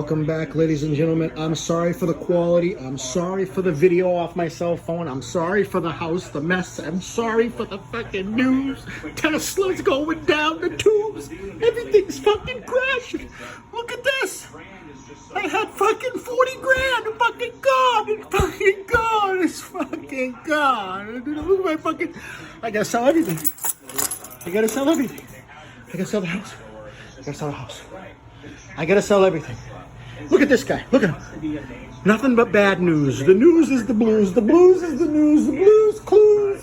Welcome back, ladies and gentlemen. I'm sorry for the quality. I'm sorry for the video off my cell phone. I'm sorry for the house, the mess. I'm sorry for the fucking news. Tesla's going down the tubes. Everything's fucking crashing. Look at this. I had fucking 40 grand. It's fucking gone. It's fucking gone. It's fucking gone. Look at my fucking... I gotta sell everything. I gotta sell everything. I gotta sell the house. I gotta sell the house. I gotta sell everything. Look at this guy. Look at him. Nothing but bad news. The news is the blues. The blues is the news. The blues clues.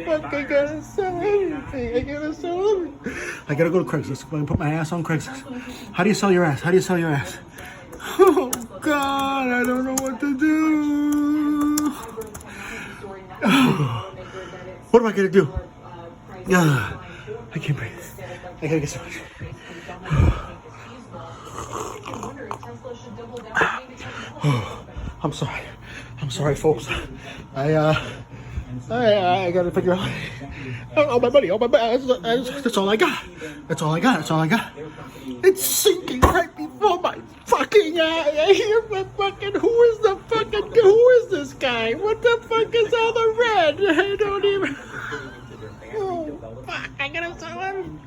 Fuck, I gotta sell everything. I gotta sell everything. I gotta go to Craigslist. I'm gonna put my ass on Craigslist. How do you sell your ass? How do you sell your ass? Oh, God. I don't know what to do. What am I gonna do? I can't breathe. I gotta get some. I'm sorry. I'm sorry, folks. I gotta figure out. Oh, my money. Oh, my money. That's all I got. That's all I got. That's all I got. It's sinking right before my fucking eye. I hear my fucking. Who is this guy? What the fuck is all the red? I don't even. Oh, fuck. I gotta sell him.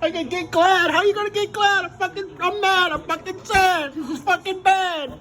I gotta get glad. How you gonna get glad? I'm mad. I'm fucking sad. This is fucking bad.